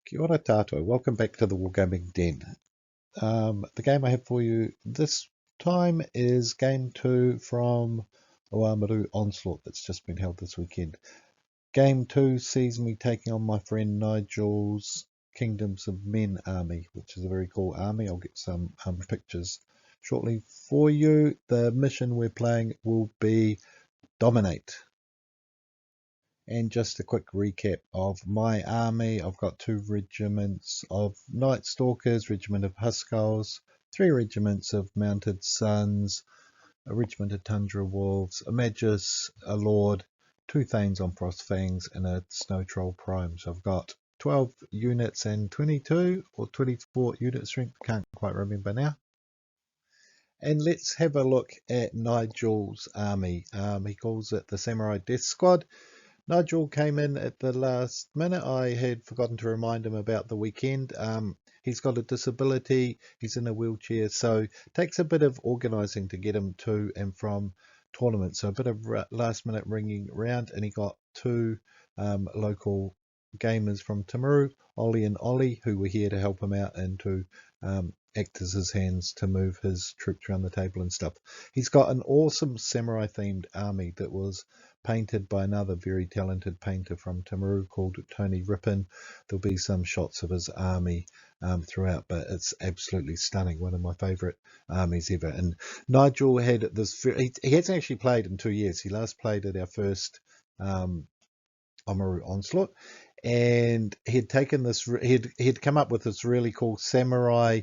Kia ora tātou. Welcome back to the Wargaming Den. The game I have for you this time is Game 2 from Oamaru Onslaught that's just been held this weekend. Game 2 sees me taking on my friend Nigel's Kingdoms of Men army, which is a very cool army. I'll get some pictures shortly for you. The mission we're playing will be Dominate. And just a quick recap of my army. I've got 2 regiments of Night Stalkers, regiment of Huskars, 3 regiments of Mounted Sons, a regiment of Tundra Wolves, a Magus, a Lord, 2 Thanes on Frostfangs, and a Snow Troll Prime. So I've got 12 units and 22 or 24 unit strength. Can't quite remember now. And let's have a look at Nigel's army. He calls it the Samurai Deathsquad. Nigel came in at the last minute. I had forgotten to remind him about the weekend. He's got a disability. He's in a wheelchair, so it takes a bit of organising to get him to and from tournaments. So a bit of last minute ringing around, and he got 2 local gamers from Timaru, Ollie and Ollie, who were here to help him out and to act as his hands to move his troops around the table and stuff. He's got an awesome samurai themed army that was painted by another very talented painter from Timaru called Tony Rippon. There'll be some shots of his army throughout, but it's absolutely stunning. One of my favourite armies ever. And Nigel had this, he hasn't actually played in 2 years. He last played at our first Oamaru Onslaught, and he had taken this, he'd come up with this really cool samurai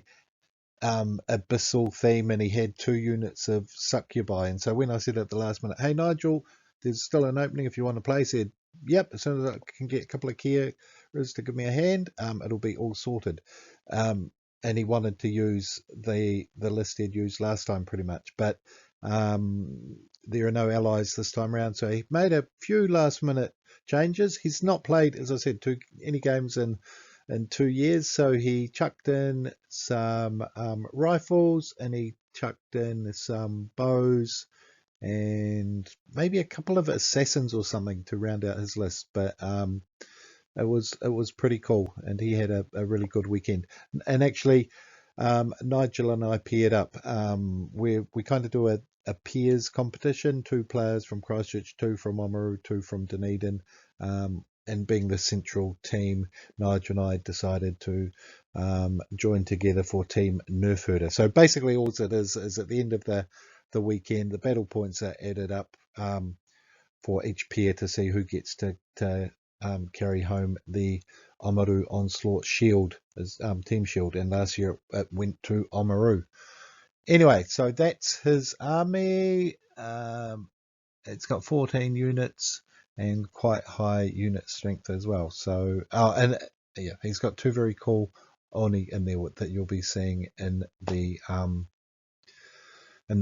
abyssal theme, and he had 2 units of succubi. And so when I said at the last minute, hey Nigel, there's still an opening if you want to play, he said, yep, as soon as I can get a couple of carers to give me a hand, it'll be all sorted. And he wanted to use the list he'd used last time pretty much, but there are no allies this time around, so he made a few last minute changes. He's not played, as I said, any games in 2 years, so he chucked in some rifles, and he chucked in some bows and maybe a couple of assassins or something to round out his list. But it was pretty cool, and he had a really good weekend. And actually, Nigel and I paired up. We kind of do a peers competition, 2 players from Christchurch, 2 from Oamaru, 2 from Dunedin. And being the central team, Nigel and I decided to join together for Team Nerf Herder. So basically all it is at the end of the weekend, the battle points are added up for each pair to see who gets to carry home the Oamaru Onslaught Shield, as team shield, and last year it went to Oamaru. Anyway, so that's his army. It's got 14 units and quite high unit strength as well. So and yeah, he's got 2 very cool Oni in there that you'll be seeing in the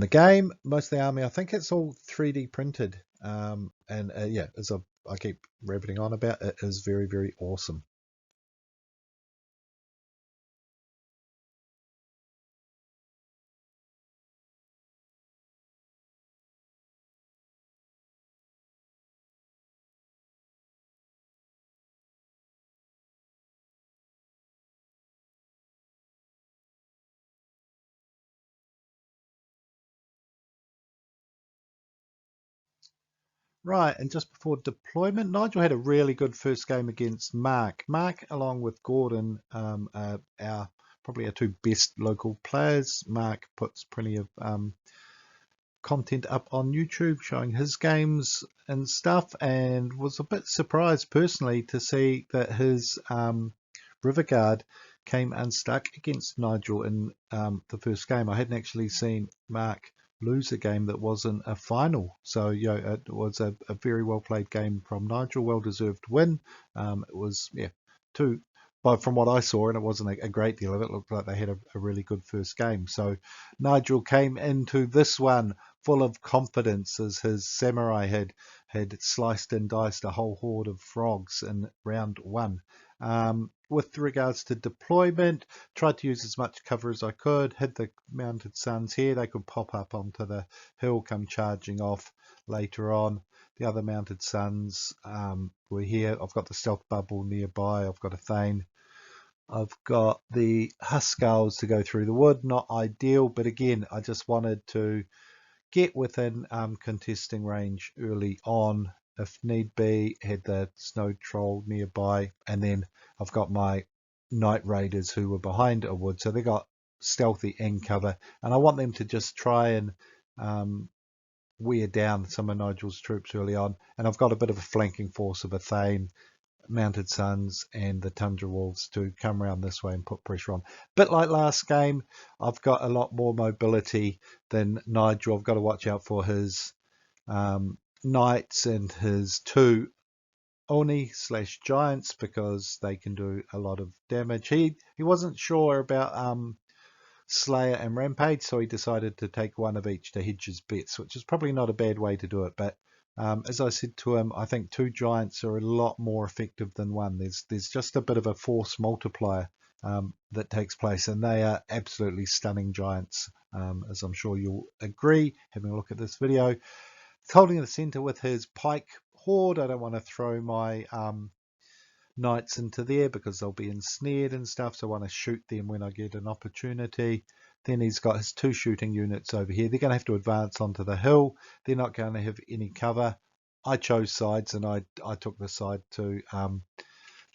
game. Most of the army, I think it's all 3D printed, and yeah, as I keep rabbiting on about, it is very, very awesome. Right, and just before deployment, Nigel had a really good first game against Mark. Mark, along with Gordon, probably our 2 best local players. Mark puts plenty of content up on YouTube showing his games and stuff, and was a bit surprised personally to see that his River Guard came unstuck against Nigel in the first game. I hadn't actually seen Mark lose a game that wasn't a final, so you know, it was a very well played game from Nigel, well deserved win. It was, yeah, 2, but from what I saw, and it wasn't a great deal of it, looked like they had a really good first game. So Nigel came into this one full of confidence, as his samurai had sliced and diced a whole horde of frogs in round 1. With regards to deployment, tried to use as much cover as I could. Had the Mounted Sons here, they could pop up onto the hill, come charging off later on. The other Mounted Sons were here. I've got the stealth bubble nearby. I've got a Thane I've got the Huskars to go through the wood, not ideal, but again, I just wanted to get within contesting range early on if need be. Had the snow troll nearby, and then I've got my night raiders who were behind a wood, so they got stealthy and cover, and I want them to just try and wear down some of Nigel's troops early on. And I've got a bit of a flanking force of a Thane, Mounted Sons, and the Tundra Wolves to come around this way and put pressure on. Bit like last game, I've got a lot more mobility than Nigel. I've got to watch out for his knights and his 2 Oni / giants because they can do a lot of damage. He wasn't sure about Slayer and Rampage, so he decided to take one of each to hedge his bets, which is probably not a bad way to do it. But as I said to him, I think 2 giants are a lot more effective than one. There's just a bit of a force multiplier that takes place, and they are absolutely stunning giants, as I'm sure you'll agree, having a look at this video. He's holding the center with his pike horde. I don't want to throw my knights into there because they'll be ensnared and stuff, so I want to shoot them when I get an opportunity. Then he's got his 2 shooting units over here. They're going to have to advance onto the hill. They're not going to have any cover. I chose sides, and I took the side to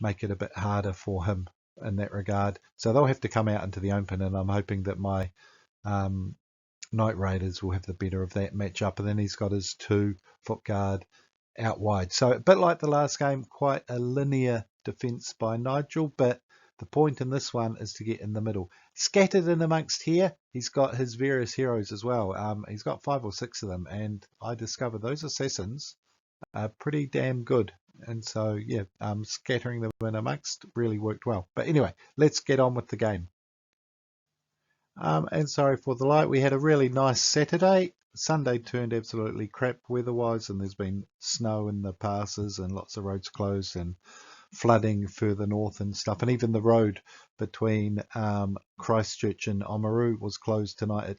make it a bit harder for him in that regard. So they'll have to come out into the open, and I'm hoping that my Night Raiders will have the better of that matchup. And then he's got his 2 foot guard out wide. So a bit like the last game, quite a linear defense by Nigel, but the point in this one is to get in the middle. Scattered in amongst here, he's got his various heroes as well. He's got 5 or 6 of them, and I discovered those assassins are pretty damn good. And so, yeah, scattering them in amongst really worked well. But anyway, let's get on with the game. And sorry for the light. We had a really nice Saturday. Sunday turned absolutely crap weather-wise, and there's been snow in the passes and lots of roads closed and flooding further north and stuff. And even the road between Christchurch and Oamaru was closed tonight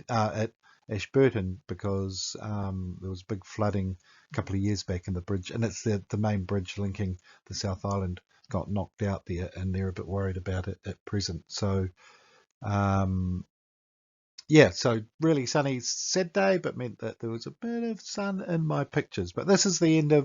at Ashburton because there was big flooding a couple of years back in the bridge, and it's the main bridge linking the South Island got knocked out there, and they're a bit worried about it at present. So yeah, so really sunny Saturday, but meant that there was a bit of sun in my pictures. But this is the end of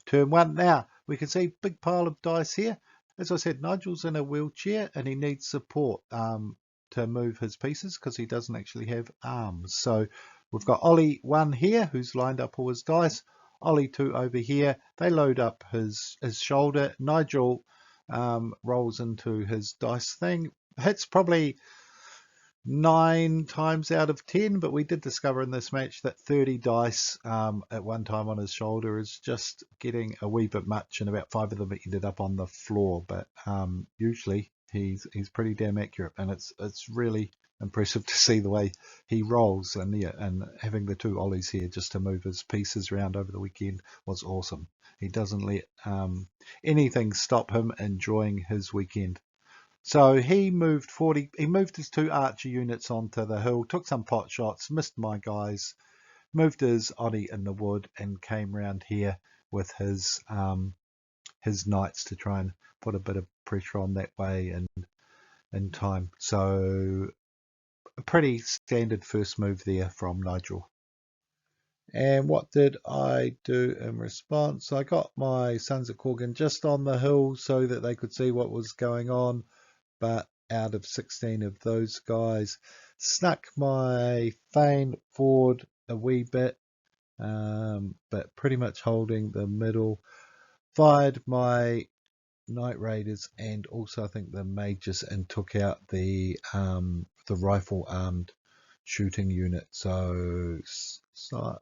turn 1. Now we can see big pile of dice here. As I said, Nigel's in a wheelchair and he needs support to move his pieces because he doesn't actually have arms. So we've got Ollie 1 here who's lined up all his dice. Ollie 2 over here. They load up his shoulder. Nigel rolls into his dice thing. Hits probably 9 times out of 10, but we did discover in this match that 30 dice at one time on his shoulder is just getting a wee bit much, and about 5 of them ended up on the floor. But usually he's pretty damn accurate, and it's really impressive to see the way he rolls. And yeah, and having the 2 Ollies here just to move his pieces around over the weekend was awesome. He doesn't let anything stop him enjoying his weekend. So he moved 40. He moved his 2 archer units onto the hill, took some pot shots, missed my guys, moved his Oni in the wood, and came round here with his knights to try and put a bit of pressure on that way and in time. So a pretty standard first move there from Nigel. And what did I do in response? I got my Sons of Korgan just on the hill so that they could see what was going on. But out of 16 of those guys, snuck my Thane forward a wee bit, but pretty much holding the middle. Fired my Night Raiders and also I think the mages and took out the rifle armed shooting unit. So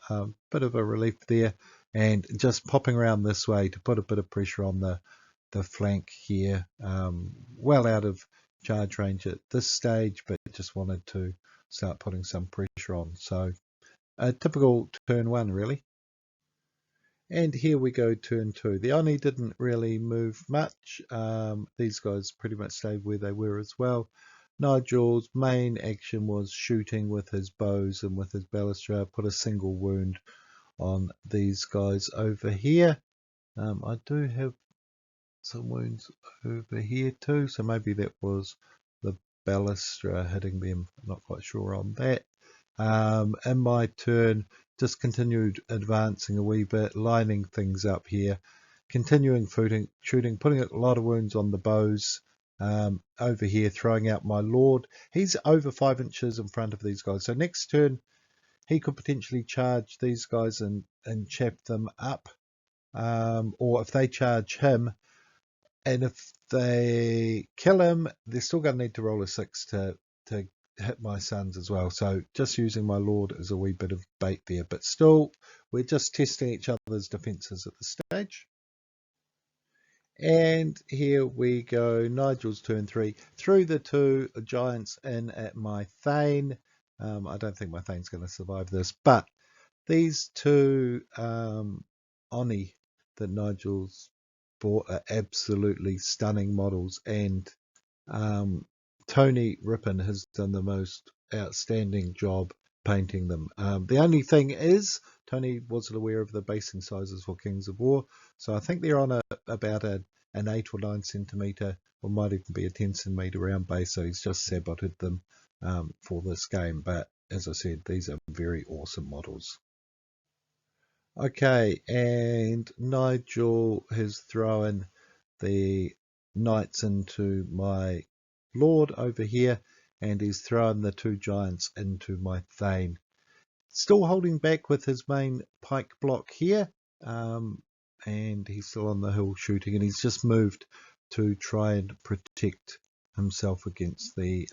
a bit of a relief there, and just popping around this way to put a bit of pressure on the flank here, well out of charge range at this stage, but just wanted to start putting some pressure on. So a typical turn 1 really. And here we go, turn 2. The Oni didn't really move much. These guys pretty much stayed where they were as well. Nigel's main action was shooting with his bows and with his baluster. Put a single wound on these guys over here. I do have some wounds over here too, so maybe that was the balustra hitting them. I'm not quite sure on that. In my turn, just continued advancing a wee bit, lining things up here, continuing shooting, putting a lot of wounds on the bows. Over here, throwing out my lord. He's over 5 inches in front of these guys, so next turn he could potentially charge these guys and chap them up, or if they charge him, and if they kill him, they're still going to need to roll a 6 to hit my sons as well. So just using my lord as a wee bit of bait there, but still we're just testing each other's defenses at this stage. And here we go, Nigel's turn 3. Threw the 2 giants in at my Thane. I don't think my Thane's going to survive this, but these 2 Oni that Nigel's bought are absolutely stunning models, and Tony Rippon has done the most outstanding job painting them. The only thing is, Tony wasn't aware of the basing sizes for Kings of War, so I think they're on about an 8 or 9 centimetre, or might even be a 10 centimetre round base, so he's just saboted them for this game. But as I said, these are very awesome models. Okay, and Nigel has thrown the knights into my lord over here, and he's thrown the 2 giants into my Thane. Still holding back with his main pike block here, and he's still on the hill shooting, and he's just moved to try and protect himself against the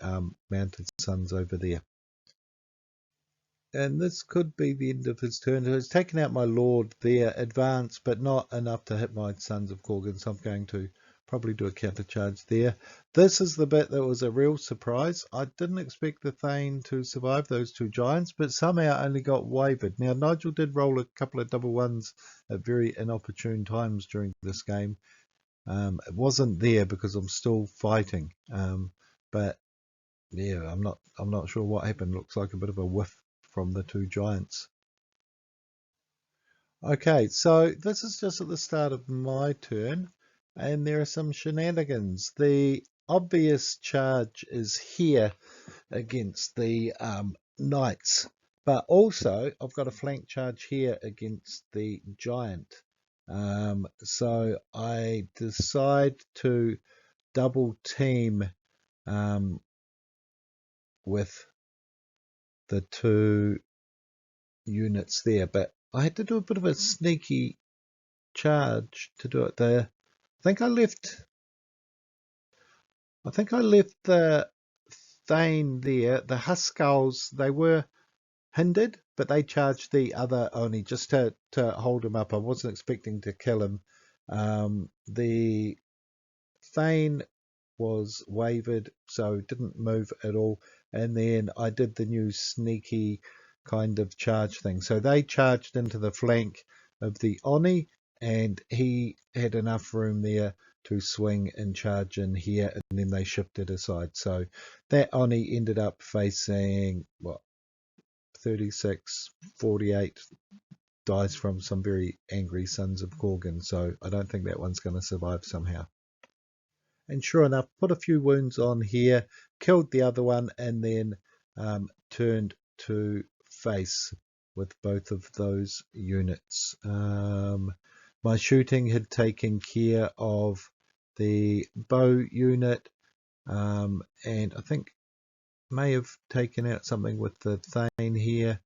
mounted sons over there. And this could be the end of his turn. So he's taken out my lord there, advanced, but not enough to hit my sons of Gorgon, so I'm going to probably do a counter charge there. This is the bit that was a real surprise. I didn't expect the Thane to survive those 2 giants, but somehow only got wavered. Now, Nigel did roll a couple of double ones at very inopportune times during this game. It wasn't there because I'm still fighting, but yeah, I'm not sure what happened. Looks like a bit of a whiff from the 2 giants. Okay, so this is just at the start of my turn, and there are some shenanigans. The obvious charge is here against the knights, but also I've got a flank charge here against the giant. So I decide to double team with the 2 units there, but I had to do a bit of a sneaky charge to do it there. I think I left the Thane there. The Huskarls, they were hindered, but they charged the other Oni just to hold him up. I wasn't expecting to kill him. The Thane was wavered, so didn't move at all. And then I did the new sneaky kind of charge thing. So they charged into the flank of the Oni, and he had enough room there to swing and charge in here, and then they shifted aside. So that Oni ended up facing, what, 36, 48 dice from some very angry sons of Gorgon. So I don't think that one's going to survive somehow. And sure enough, put a few wounds on here, killed the other one, and then turned to face with both of those units. My shooting had taken care of the bow unit, and I think may have taken out something with the Thane here,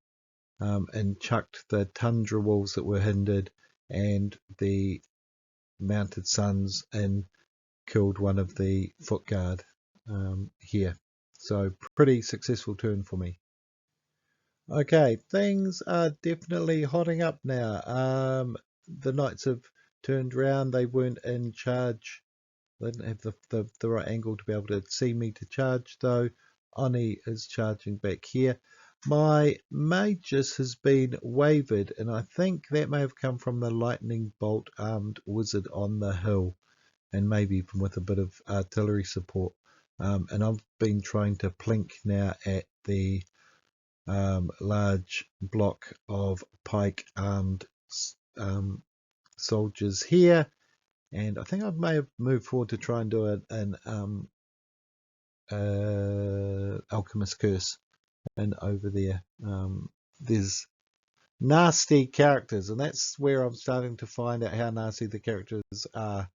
and chucked the tundra wolves that were hindered and the mounted sons, and killed one of the foot guard here. So pretty successful turn for me. Okay, things are definitely hotting up now. The knights have turned round. They weren't in charge. They didn't have the right angle to be able to see me to charge, though. Oni is charging back here. My magus has been wavered, and I think that may have come from the lightning bolt armed wizard on the hill, and maybe even with a bit of artillery support. And I've been trying to plink now at the large block of pike armed soldiers here, And I think I may have moved forward to try and do an Alchemist Curse. And over there, there's nasty characters, and that's where I'm starting to find out how nasty the characters are.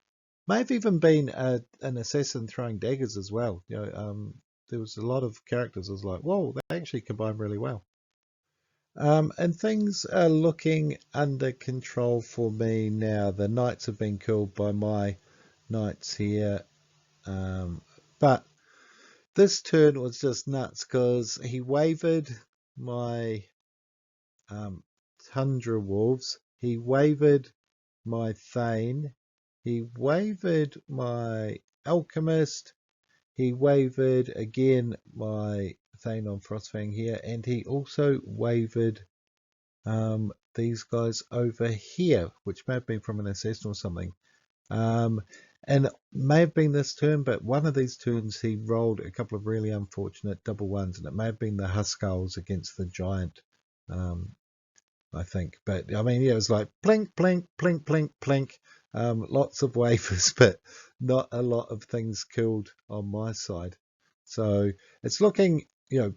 May have even been an assassin throwing daggers as well. There was a lot of characters. I was like, whoa, they actually combine really well. And things are looking under control for me now. The knights have been killed by my knights here, but this turn was just nuts because he wavered my Tundra Wolves, he wavered my Thane, he wavered my Alchemist, he wavered again my Thane on Frostfang here, and he also wavered these guys over here, which may have been from an assassin or something. And it may have been this turn, but one of these turns he rolled a couple of really unfortunate double ones, and it may have been the Huskarls against the Giant, I think. But I mean, yeah, it was like plink, plink, plink, plink, plink. Lots of wafers, but not a lot of things killed on my side. So it's looking,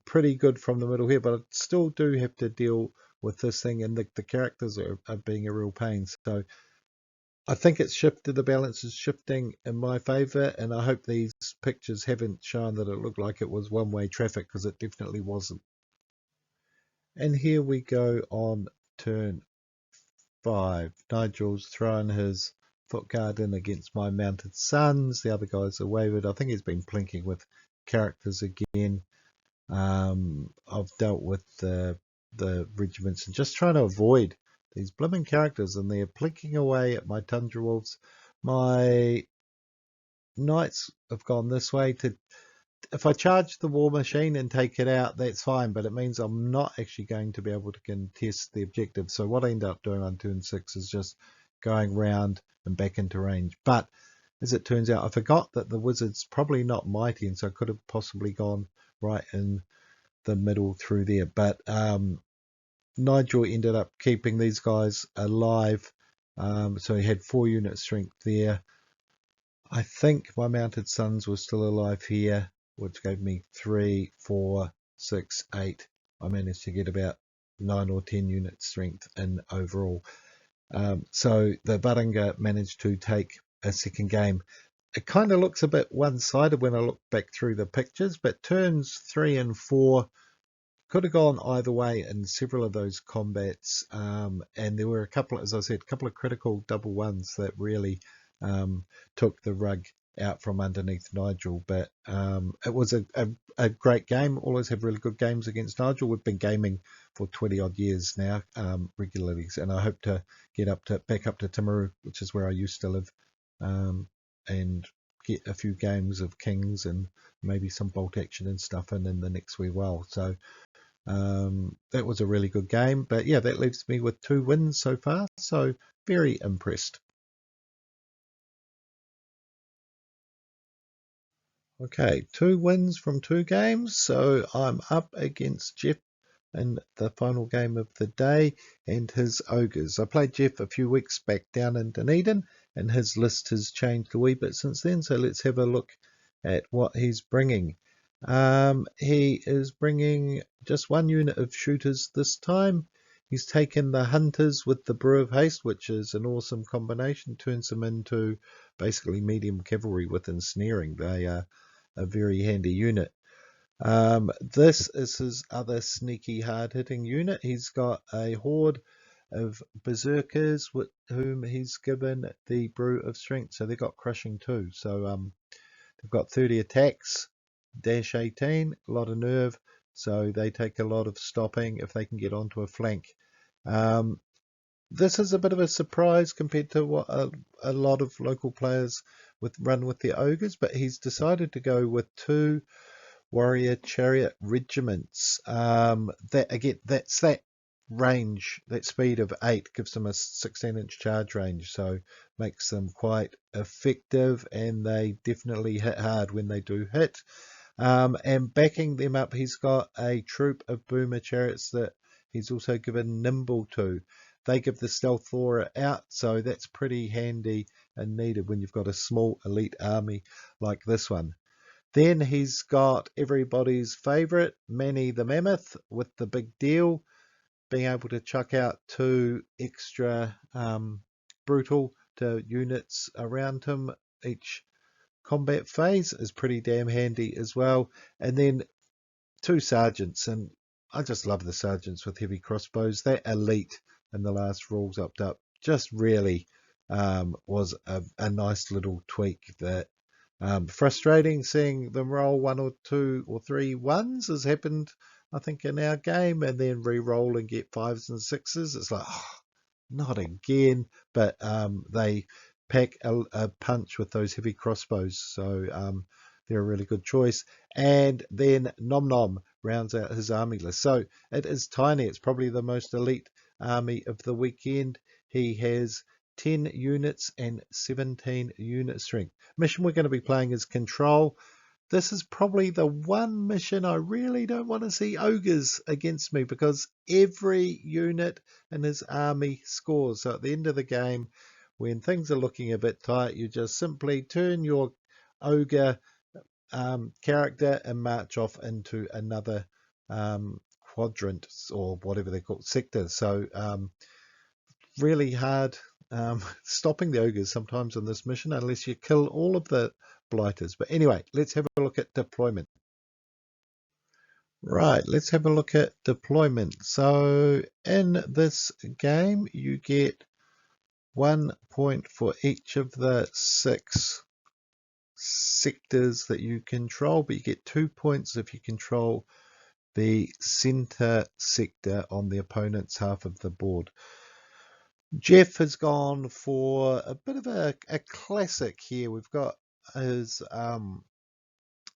pretty good from the middle here, but I still do have to deal with this thing, and the characters are being a real pain. So I think it's shifted, the balance is shifting in my favor, and I hope these pictures haven't shown that it looked like it was one-way traffic, because it definitely wasn't. And here we go on turn 5. Nigel's thrown his foot guard in against my mounted sons. The other guys are wavered. I think he's been plinking with characters again. I've dealt with the regiments and just trying to avoid these blooming characters, and they're plinking away at my Tundra Wolves. My knights have gone this way. If I charge the war machine and take it out, that's fine, but it means I'm not actually going to be able to contest the objective. So what I end up doing on turn 6 is just going round and back into range. But as it turns out, I forgot that the wizard's probably not mighty, and so I could have possibly gone right in the middle through there. But Nigel ended up keeping these guys alive, so he had 4 unit strength there. I think my mounted sons were still alive here, which gave me 3, 4, 6, 8. I managed to get about 9 or 10 unit strength in overall. So the Varangur managed to take a second game. It kind of looks a bit one-sided when I look back through the pictures, but turns 3 and 4 could have gone either way in several of those combats. And there were a couple, as I said, a couple of critical double ones that really took the rug out from underneath Nigel. But it was a great game. Always have really good games against Nigel. We've been gaming for 20 odd years now, regularly, and I hope to get back up to Timaru, which is where I used to live, and get a few games of Kings and maybe some bolt action and stuff in the next wee while. So that was a really good game. But yeah, that leaves me with 2 wins so far, so very impressed. Okay, 2 wins from 2 games, so I'm up against Jeff in the final game of the day and his Ogres. I played Jeff a few weeks back down in Dunedin, and his list has changed a wee bit since then, so let's have a look at what he's bringing. He is bringing just 1 unit of shooters this time. He's taken the Hunters with the Brew of Haste, which is an awesome combination, turns them into basically medium cavalry with ensnaring. They are a very handy unit. This is his other sneaky hard-hitting unit. He's got a horde of berserkers with whom he's given the Brew of Strength, so they've got crushing too. So they've got 30 attacks, dash 18, a lot of nerve, so they take a lot of stopping if they can get onto a flank. This is a bit of a surprise compared to what a lot of local players run with the Ogres, but he's decided to go with 2 warrior chariot regiments. That's that range, that speed of 8 gives them a 16-inch charge range, so makes them quite effective, and they definitely hit hard when they do hit. And backing them up, he's got a troop of boomer chariots that he's also given nimble to. They give the stealth aura out, so that's pretty handy and needed when you've got a small elite army like this one. Then he's got everybody's favourite, Manny the Mammoth, with the big deal, being able to chuck out 2 extra brutal to units around him each combat phase is pretty damn handy as well. And then 2 sergeants, and I just love the sergeants with heavy crossbows. That elite in the last rules up just really was a nice little tweak. That frustrating seeing them roll 1 or 2 or 3 ones has happened, I think, in our game, and then re-roll and get 5s and 6s. It's like, oh, not again. But they pack a punch with those heavy crossbows, so they're a really good choice. And then Nom Nom rounds out his army list. So it is tiny. It's probably the most elite army of the weekend. He has 10 units and 17 unit strength. Mission we're going to be playing is Control. This is probably the one mission I really don't want to see Ogres against me, because every unit in his army scores. So at the end of the game, when things are looking a bit tight, you just simply turn your Ogre character and march off into another quadrant, or whatever they're called, sector. So really hard stopping the Ogres sometimes on this mission, unless you kill all of the blighters. But anyway, let's have a look at deployment. Right, let's have a look at deployment. So in this game, you get 1 point for each of the 6 sectors that you control, but you get 2 points if you control the center sector on the opponent's half of the board. Jeff has gone for a bit of a classic here. We've got his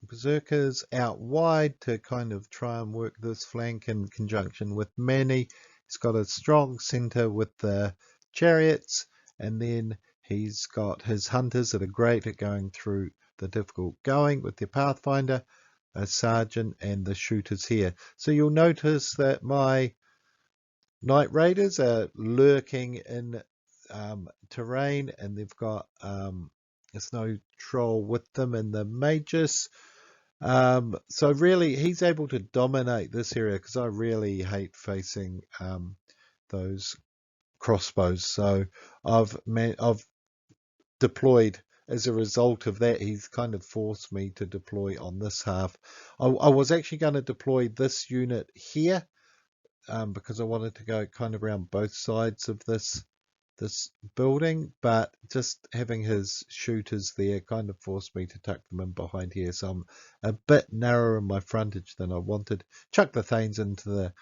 berserkers out wide to kind of try and work this flank in conjunction with Manny. He's got a strong center with the chariots, and then he's got his hunters that are great at going through the difficult going with their pathfinder, a sergeant, and the shooters here. So you'll notice that my Night Raiders are lurking in terrain, and they've got a snow troll with them, and the magus. So really, he's able to dominate this area, because I really hate facing those crossbows. So I've deployed as a result of that. He's kind of forced me to deploy on this half. I was actually going to deploy this unit here, because I wanted to go kind of around both sides of this building, but just having his shooters there kind of forced me to tuck them in behind here. So I'm a bit narrower in my frontage than I wanted. Chuck the Thanes into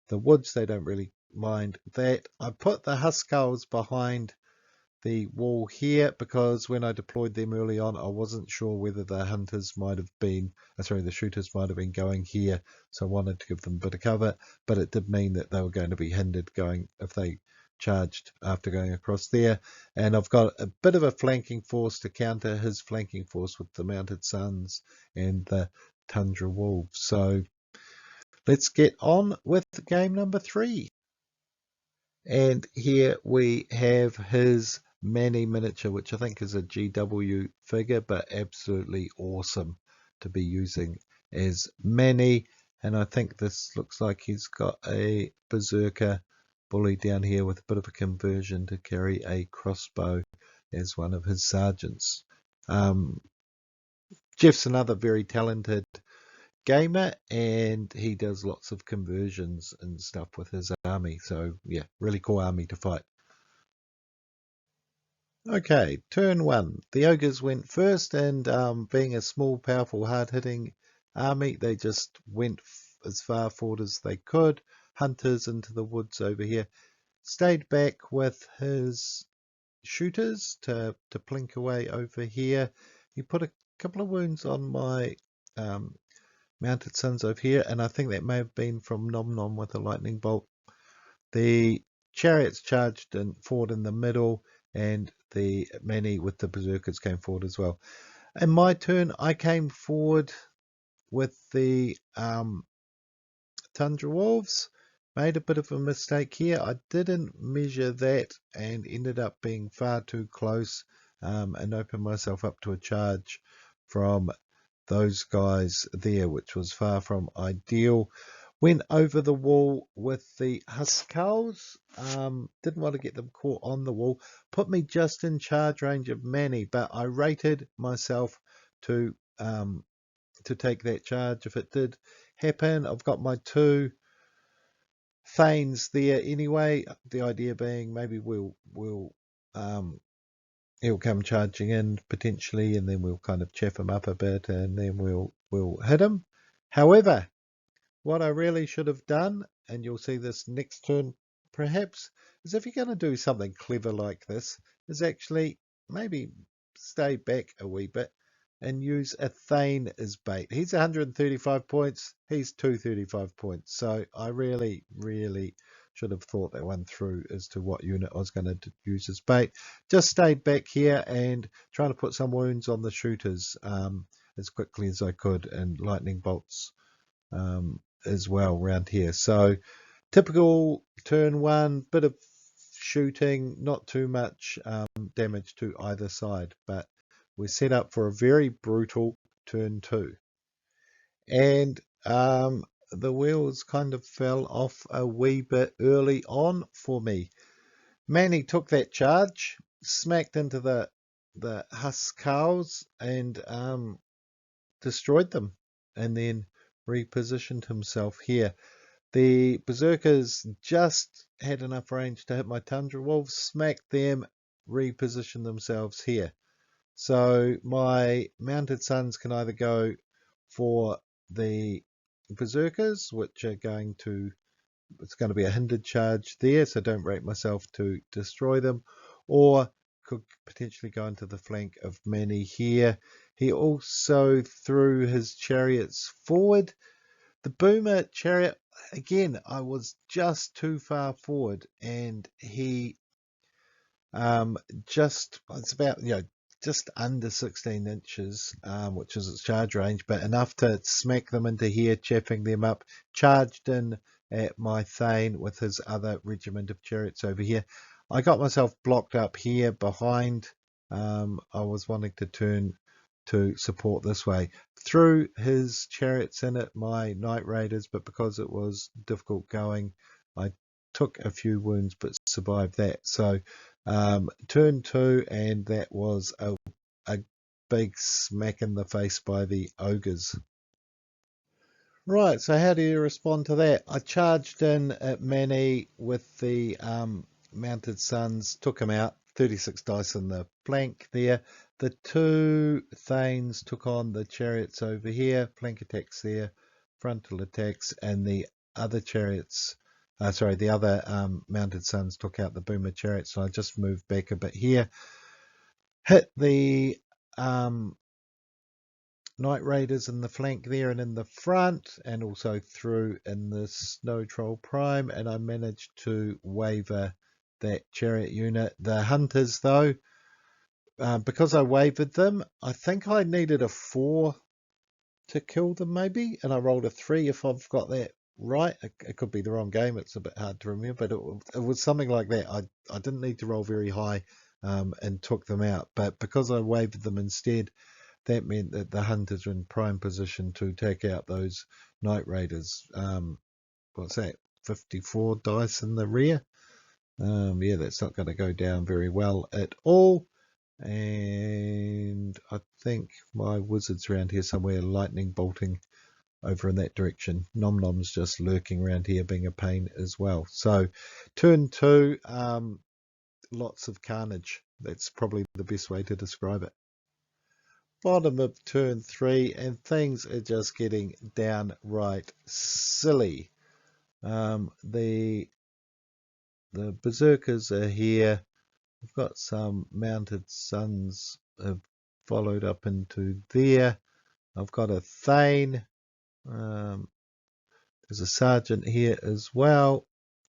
the woods. They don't really mind that. I put the Huskarls behind the wall here, because when I deployed them early on, I wasn't sure whether the hunters might have been, the shooters might have been going here, so I wanted to give them a bit of cover, but it did mean that they were going to be hindered going if they charged after going across there. And I've got a bit of a flanking force to counter his flanking force with the Mounted Sons and the Tundra Wolves. So let's get on with game number 3. And here we have his Manny miniature, which I think is a GW figure, but absolutely awesome to be using as Manny. And I think this looks like he's got a berserker bully down here with a bit of a conversion to carry a crossbow as one of his sergeants. Jeff's another very talented gamer, and he does lots of conversions and stuff with his army. So yeah, really cool army to fight. Okay, turn 1. The Ogres went first, and being a small, powerful, hard-hitting army, they just went as far forward as they could. Hunters into the woods over here. Stayed back with his shooters to plink away over here. He put a couple of wounds on my Mounted Sons over here, and I think that may have been from Nom Nom with a lightning bolt. The chariots charged forward in the middle, and the Manny with the berserkers came forward as well. In my turn, I came forward with the Tundra Wolves, Made a bit of a mistake here. I didn't measure that and ended up being far too close, and opened myself up to a charge from those guys there, which was far from ideal. Went over the wall with the Huskals. Didn't want to get them caught on the wall. Put me just in charge range of Manny, but I rated myself to take that charge if it did happen. I've got my two Thanes there anyway. The idea being maybe he'll come charging in potentially, and then we'll kind of chaff him up a bit, and then we'll hit him. However, what I really should have done, and you'll see this next turn perhaps, is if you're going to do something clever like this, is actually maybe stay back a wee bit and use a Thane as bait. He's 135 points, he's 235 points. So I really should have thought that one through as to what unit I was going to use as bait. Just stayed back here and trying to put some wounds on the shooters as quickly as I could, and lightning bolts as well around here. So typical turn one, bit of shooting, not too much damage to either side, but we're set up for a very brutal turn two. And the wheels kind of fell off a wee bit early on for me. Manny took that charge, smacked into the Huskals and destroyed them, and then repositioned himself here. The Berserkers just had enough range to hit my Tundra Wolves, smacked them, repositioned themselves here. So my Mounted Sons can either go for the Berserkers, which are going to, it's going to be a hindered charge there, so don't rate myself to destroy them, or could potentially go into the flank of Manny here. He also threw his chariots forward. The Boomer chariot, again, I was just too far forward, and he it's about, just under 16 inches, which is its charge range, but enough to smack them into here, chaffing them up, charged in at my Thane with his other regiment of chariots over here. I got myself blocked up here behind. I was wanting to turn to support this way. Threw his chariots in at my Night Raiders, but because it was difficult going, I took a few wounds but survived that. So turn two, and that was a big smack in the face by the Ogres. Right, so how do you respond to that? I charged in at Manny with the Mounted Sons, took him out, 36 dice in the flank there. The two Thanes took on the chariots over here, flank attacks there, frontal attacks, and the other chariots, the other Mounted Sons took out the Boomer chariots. So I just moved back a bit here, hit the Night Raiders in the flank there and in the front, and also through in the Snow Troll Prime, and I managed to waver that chariot unit. The Hunters, though, because I wavered them, I think I needed a 4 to kill them maybe, and I rolled a 3 if I've got that right. It could be the wrong game, it's a bit hard to remember, but it was something like that. I didn't need to roll very high and took them out, but because I wavered them instead, that meant that the Hunters were in prime position to take out those Night Raiders. What's that? 54 dice in the rear. Yeah, that's not going to go down very well at all. And I think my wizard's around here somewhere, lightning bolting over in that direction. Nom Nom's just lurking around here, being a pain as well. So turn two, lots of carnage. That's probably the best way to describe it. Bottom of turn 3, and things are just getting downright silly. The Berserkers are here. We've got some Mounted Sons have followed up into there. I've got a Thane. There's a Sergeant here as well.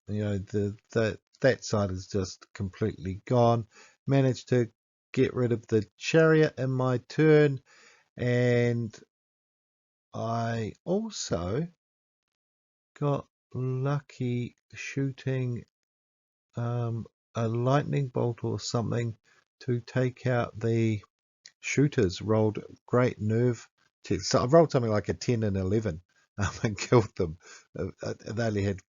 That side is just completely gone. Managed to get rid of the chariot in my turn, and I also got lucky shooting a lightning bolt or something to take out the shooters. Rolled great nerve checks. So I rolled something like a 10 and 11 and killed them. They only had,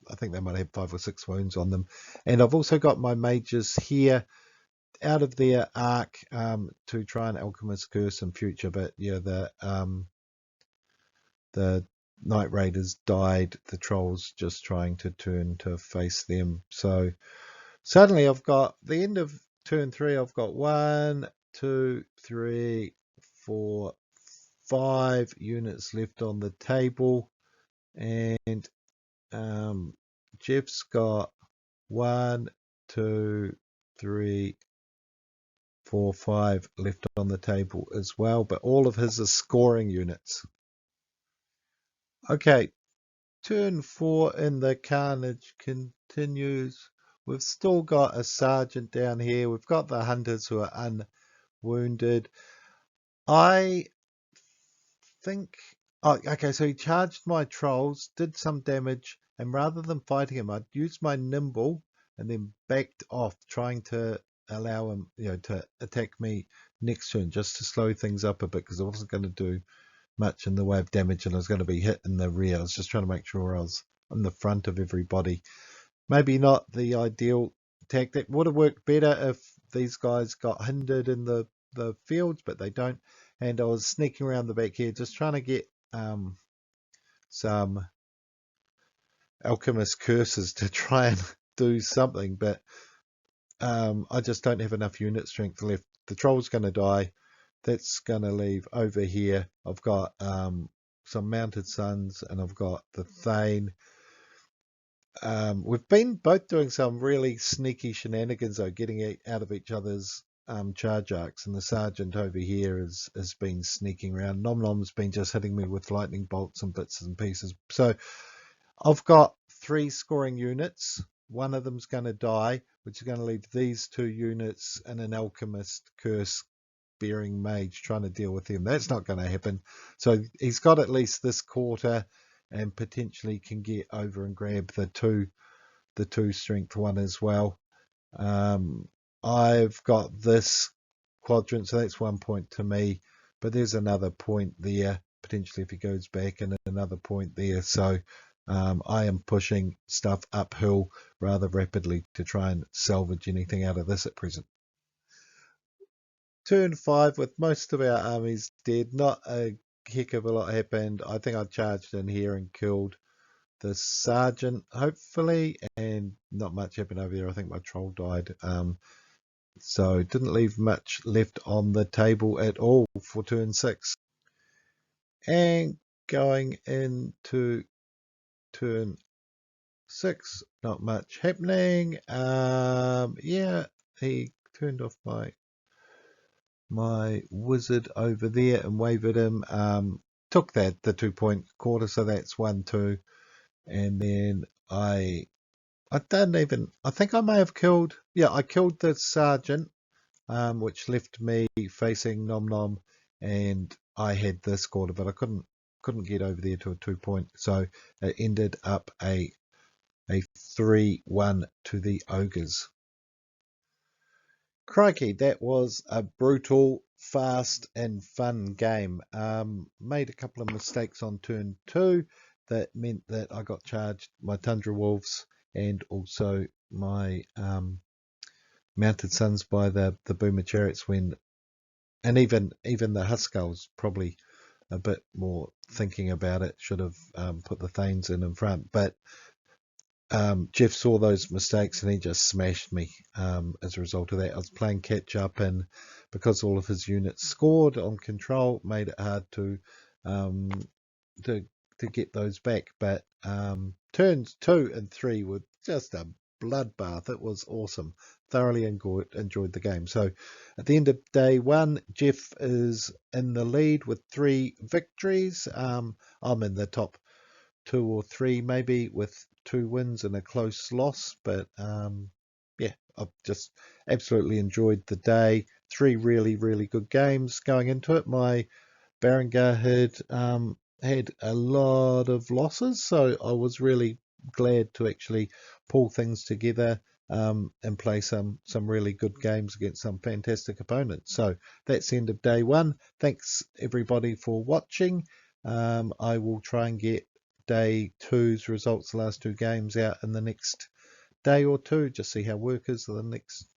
I think they might have 5 or 6 wounds on them. And I've also got my mages here out of their arc to try and alchemist curse in future. But yeah, the Night Raiders died. The trolls just trying to turn to face them. So suddenly I've got the end of turn 3. I've got 1, 2, 3, 4, 5 units left on the table, and Jeff's got 1, 2, 3, 4, 5 left on the table as well, but all of his are scoring units. Okay, turn 4 and the carnage continues. We've still got a sergeant down here. We've got the hunters who are unwounded. I think... Oh, okay, so he charged my trolls, did some damage, and rather than fighting him, I'd used my nimble and then backed off, trying to allow him, to attack me next turn, just to slow things up a bit, because I wasn't going to do much in the way of damage, and I was going to be hit in the rear. I was just trying to make sure I was on the front of everybody. Maybe not the ideal tactic. Would have worked better if these guys got hindered in the fields, but they don't. And I was sneaking around the back here, just trying to get some alchemist curses to try and do something, but I just don't have enough unit strength left. The troll's going to die. That's going to leave over here. I've got some mounted sons, and I've got the Thane. We've been both doing some really sneaky shenanigans, though, getting out of each other's charge arcs, and the sergeant over here has been sneaking around. Nom Nom's been just hitting me with lightning bolts and bits and pieces. So I've got 3 scoring units. One of them's going to die, which is going to leave these 2 units and an alchemist curse bearing mage trying to deal with him. That's not going to happen. So he's got at least this quarter, and potentially can get over and grab the 2 strength one as well. I've got this quadrant, so that's 1 point to me, but there's another point there potentially if he goes back, and another point there. So I am pushing stuff uphill rather rapidly to try and salvage anything out of this at present. Turn 5 with most of our armies dead. Not a heck of a lot happened. I think I charged in here and killed the sergeant, hopefully, and not much happened over there. I think my troll died. So didn't leave much left on the table at all for turn 6. And going into turn 6, not much happening. Yeah, he turned off my wizard over there and wavered him. Took the 2 point quarter, so that's 1, 2. And then I think I may have killed, I killed the sergeant, which left me facing Nom Nom, and I had this quarter, but I couldn't get over there to a 2 point, so it ended up a 3-1 to the Ogres. Crikey, that was a brutal, fast and fun game. Made a couple of mistakes on turn 2 that meant that I got charged my Tundra Wolves and also my mounted sons by the Boomer Chariots, and even the Huskarls probably a bit more thinking about it, should have put the Thanes in front, but Jeff saw those mistakes and he just smashed me as a result of that. I was playing catch up, and because all of his units scored on control, made it hard to get those back. But turns 2 and 3 were just a bloodbath. It was awesome. Thoroughly enjoyed the game. So at the end of day 1, Jeff is in the lead with 3 victories. I'm in the top 2 or 3 maybe, with 2 wins and a close loss, but yeah, I've just absolutely enjoyed the day. 3 really good games going into it. My Varangur had a lot of losses, so I was really glad to actually pull things together and play some really good games against some fantastic opponents. So that's the end of day one. Thanks everybody for watching. I will try and get day two's results, the last two games, out in the next day or two. Just see how work is the next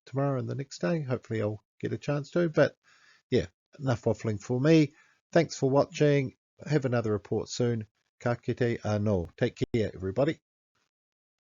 tomorrow and the next day. Hopefully I'll get a chance to. But yeah, enough waffling for me. Thanks for watching. Have another report soon. Ka kite anō. Take care, everybody.